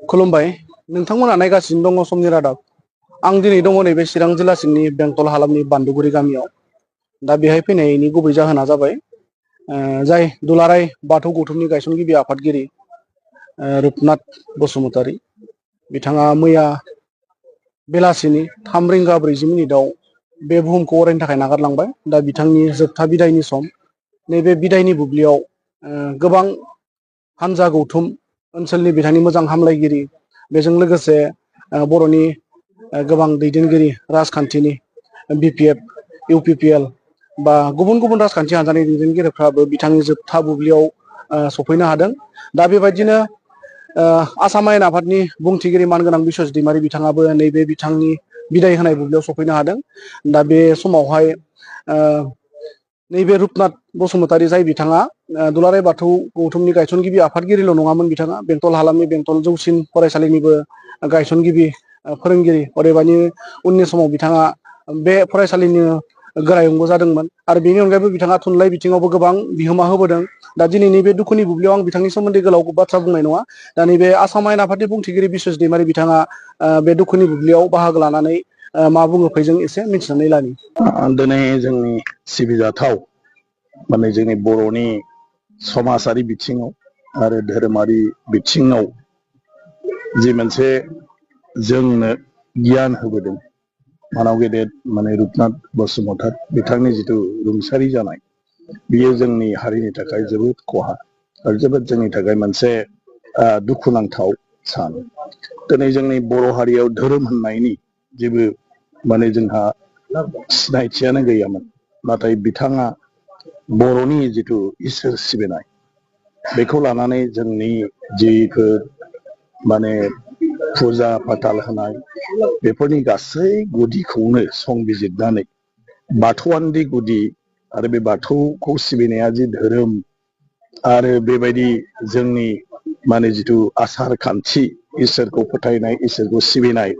खुलुमबाय नोंथांमोना नायगासिनो दङ समनि रादाब। आं दिनै दङ नैबे चिरां जिल्ला सिंनि बेंटल हालामनि बान्दुगुरि गामियाव। दा बेहाय फैनायनि गुबै जाहोना जाबाय जाय दुलाराय बाथौ गौथुमनि गायसनगिरि आफादगिरि रुपनाथ बसुमतारी बिथाङा मैया बेलासिनि 3 रिंगा 40 मिनिटाव बे बुहुमखौ अरायनि थाखाय नागारलांबाय। दा बिथांनि जोबथा बिदायनि सम। नैबे बिदायनि बुब्लियाव गोबां हानजा गौथुम ओनसोलनि बिथांनि मोजां हामलायगिरि बेजों लोगोसे बर'नि गोबां दैदेनगिरि राजखान्थिनि BPF UPPL बा गुबुन गुबुन राजखान्थि हान्जानि दैदेनगिरिफ्राबो बिथांनि जोबथा बुब्लियाव सफैनो हादों। दा बेबायदिनो आसाम आयेन आफादनि बुंथिगिरि मानगोनां बिस्वजित दैमारी बिथाङाबो नैबे बिथांनि बिदाय होनाय बुब्लियाव सफैनो हादों। दा बे समावहाय नैबे रुपनाथ बसुमतारी जाय बिथाङा दुलाराय बाथौ गौथुमनि गायसनगिरि आफादगिरिल' नङामोन, बिथाङा बेंटल हालामनि बेंटल जौसिन फरायसालिनिबो गायसनगिरि फोरोंगिरि। अदेबानि उननि समाव बिथाङा बे फरायसालिनि गोरायुंबो जादोंमोन आरो बेनि अनगायैबो बिथाङा थुनलाइ बिथिङावबो गोबां बिहोमा होबोदों। दा दिनैनि बे दुखुनि बुब्लियाव आं बिथांनि सोमोन्दै गोलाव बाथ्रा बुंनाय नङा। दा नैबे आसाम आयेन आफादनि बुंथिगिरि बिस्वजित दैमारी बिथाङा बे दुखुनि बुब्लियाव बाहागो लानानै मा बुङो फैजों एसे मिथिनानै लानि। दिनै जोंनि सिबिजाथाव जोंनि बर'नि समाजारि बिथिङाव आरो धोरोमारि बिथिङाव जि मोनसे जोंनो गियान होबोदों मानाव गेदेर रुपनाथ बसुमतारी बिथांनि जिथु रुंसारि जानाय, बियो जोंनि हारिनि थाखाय जोबोद खहा आरो जोबोद जोंनि थाखाय मोनसे दुखुनांथाव सान। दिनै जोंनि बर' हारियाव धोरोम होननायनि जेबो जोंहा सिनायथियानो गैयामोन। नाथाय बिथाङा बर'नि जिथु इसोर सिबिनाय बेखौ लानानै जोंनि जिफोर फुजा फाथाल होनाय बेफोरनि गासै गुदिखौनो संबिजिरनानै बाथौआनोदि गुदि आरो बे बाथौखौ सिबिनाया जि धोरोम आरो बेबायदि जोंनि जिथु आसार खान्थि इसोरखौ फोथायनाय इसोरखौ सिबिनाय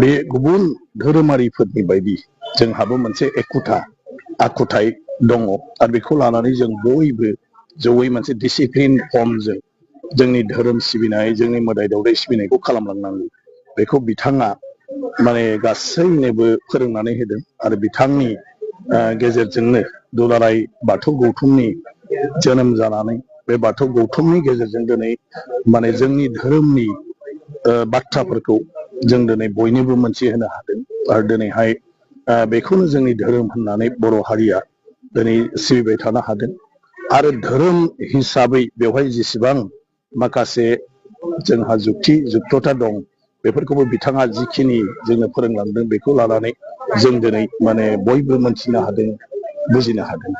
बे गुबुन धोरोमारिफोरनि बायदि जोंहाबो मोनसे एखुथा आखुथाय दङ आरो बेखौ लानानै जों बयबो जयै मोनसे डिसिप्लिन फर्मजों जोंनि धोरोम सिबिनाय जोंनि मोदाय दावदाय सिबिनायखौ खालामलांनांगौ। बेखौ बिथाङा गासैनोबो फोरोंनानै होदों आरो बिथांनि गेजेरजोंनो दुलाराय बाथौ गौथुमनि जोनोम जानानै बे बाथौ गौथुमनि गेजेरजों दिनै जोंनि धोरोमनि बाथ्राफोरखौ जों दिनै बयनोबो मोनथिहोनो हादों आरो दिनैहाय बेखौनो जोंनि धोरोम होननानै बर' हारिया दिनै सिबिबाय थानो हादों। आरो धोरोम हिसाबै बेवहाय जेसेबां माखासे जोंहा जुक्तता दं बेफोरखौबो बिथाङा जिखिनि जोंनो फोरोंलांदों बेखौ लानानै जों दिनै बयबो मोनथिनो हादों, बुजिनो हादों।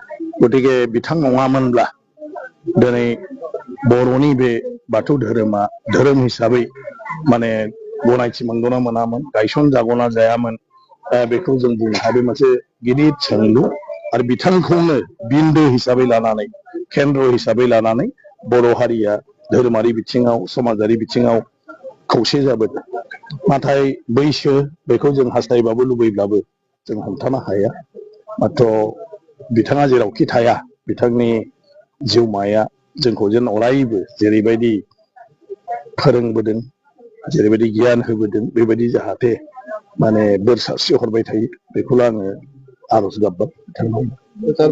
गतिके बिथां नङामोनब्ला दिनै बर'नि बे बाथौ धोरोमा धोरोम हिसाबै गनायथि मोनगौना मोनामोन, गायसन जागौना जायामोन, बेखौ जों बुंनो हायो। मोनसे गिदिर सोंलु आरो बिथांखौनो बिन्दो हिसाबै लानानै केन्द्र हिसाबै लानानै बर' हारिया धोरोमारि बिथिङाव समाजारि बिथिङाव खौसे जाबोदों। नाथाय बैसो बेखौ जों हास्थायबाबो लुबैब्लाबो जों हमथानो हाया। माथ्र बिथाङा जेरावखि थाया बिथांनि जिउमाया जोंखौ जेन अरायबो जेरैबायदि फोरोंबोदों जेरैबायदि गियान होबोदों बेबायदि जाहाथे बोर सारस्रि हरबाय थायो बेखौल' आङो आरज गाबबाय बिथांनाव।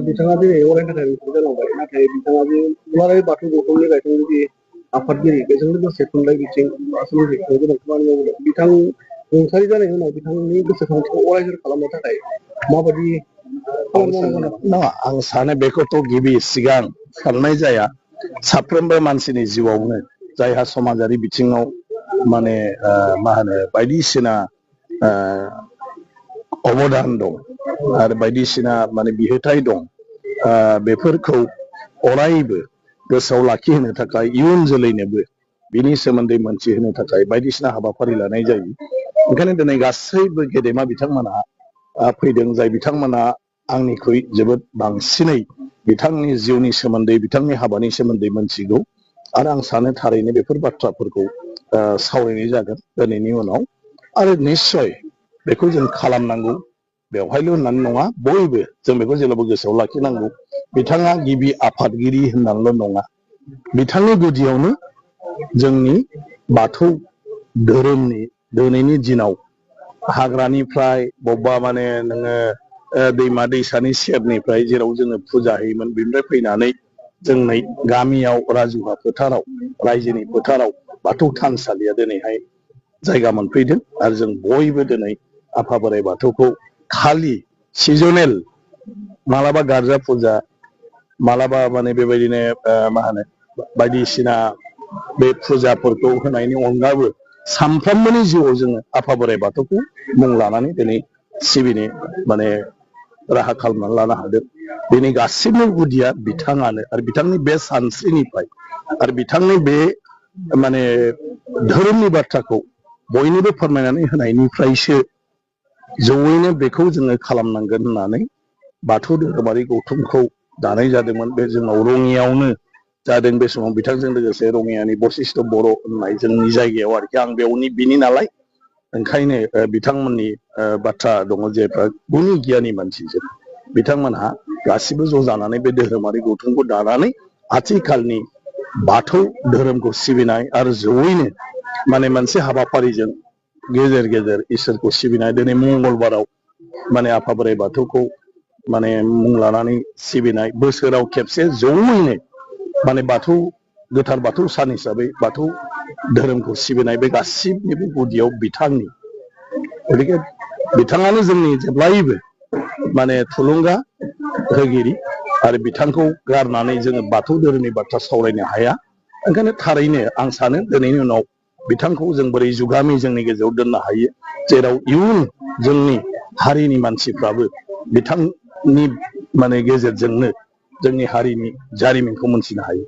बिथाङा दिनै अरायनि थाखाय रुंसारि जालांबाय, नाथाय बिथाङा जे दुलाराय बाथौ गौथुमनि गायसनगिरि आफादगिरि बेजों लोगोसे थुनलाइ बिथिं आसामनि बिथिङाव गोबां खामानि मावदों। बिथां रुंसारि जानायनि उनाव बिथांनि गोसोखांथिखौ अरायजोर खालामनो थाखाय माबायदि नङा, आं सानो बेखौथ' गिबि सिगां साननाय जाया। साफ्रोमबो मानसिनि जिउआवनो जायहा समाजारि बिथिङाव बायदिसिना अबदान दं आरो बायदिसिना बिहोथाय दं, बेफोरखौ अरायबो गोसोआव लाखिहोनो थाखाय इयुन जोलैनोबो बिनि सोमोन्दै मोनथिहोनो थाखाय बायदिसिना हाबाफारि लानाय जायो। ओंखायनो दिनै गासैबो गेदेमा बिथांमोनहा फैदों, जाय बिथांमोना आंनिख्रुइ जोबोद बांसिनै बिथांनि जिउनि सोमोन्दै बिथांनि हाबानि सोमोन्दै मोनथिगौ आरो आं सानो थारैनो बेफोर बाथ्राफोरखौ सावरायनाय जागोन दिनैनि उनाव। आरो निस्सय बेखौ जों खालामनांगौ, बेवहायल' होननानै नङा, बयबो जों बेखौ जेब्लाबो गोसोआव लाखिनांगौ। बिथाङा गिबि आफादगिरि होननानैल' नङा, बिथांनि गुदियावनो जोंनि बाथौ धोरोमनि दिनैनि दिनाव हाग्रानिफ्राय बबेबा माने नोङो दैमा दैसानि सेरनिफ्राय जेराव जोङो फुजा होयोमोन बेनिफ्राय फैनानै जोंनि गामियाव राजुहा फोथाराव रायजोनि फोथाराव बाथौ थानसालिया दिनैहाय जायगा मोनफैदों आरो जों बयबो दिनै आफा बोराइ बाथौखौ खालि सिजनेल मालाबा गारजा फुजा मालाबा माने बेबायदिनो मा होनो बायदिसिना बे फुजाफोरखौ होनायनि अनगाबो सानफ्रोमबोनि जिउआव जोङो आफा बोराइ बाथौखौ मुं लानानै दिनै सिबिनो माने राहा खालामनानै लानो हादों। बेनि गासिबो गुदिया बिथाङानो आरो बिथांनि बे सानस्रिनिफ्राय आरो बिथांनि बे माने धोरोमनि बाथ्राखौ बयनोबो फोरमायनानै होनायनिफ्रायसो जयैनो बेखौ जोङो खालामनांगोन होननानै बाथौ धोरोमारि गौथुमखौ दानाय जादोंमोन। बे जोंनाव रङियावनो जादों। बे समाव बिथांजों लोगोसे रङियानि बशिष्ठ बर' होननाय जोंनि जायगायाव आरोखि आं बेयावनि बिनि नालाय ओंखायनो बिथांमोननि बाथ्रा दङ जे गुनि गियानि मानसिजों बिथांमोनहा गासिबो ज' जानानै बे धोरोमारि गौथुमखौ दानानै आथिखालनि बाथौ धोरोमखौ सिबिनाय आरो जयैनो माने मोनसे हाबाफारिजों गेजेर गेजेर इसोरखौ सिबिनाय दिनै मंगलबाराव माने आफा बोराइ बाथौखौ माने मुं लानानै सिबिनाय बोसोराव खेबसे जयैनो माने बाथौ गोथार बाथौ सान हिसाबै बाथौ धोरोमखौ सिबिनाय बे गासिबनिबो गुदियाव बिथांनि गतिके बिथाङानो जोंनि जेब्लायबो माने थुलुंगा होगिरि आरो बिथांखौ गारनानै जोङो बाथौ धोरोमनि बाथ्रा सावरायनो हाया। ओंखायनो थारैनो आं सानो दिनैनि उनाव बिथांखौ जों बोरै जुगामि जोंनि गेजेराव दोननो हायो जेराव इयुन जोंनि हारिनि मानसिफ्राबो बिथांनि माने गेजेरजोंनो जोंनि हारिनि जारिमिनखौ मोनथिनो हायो।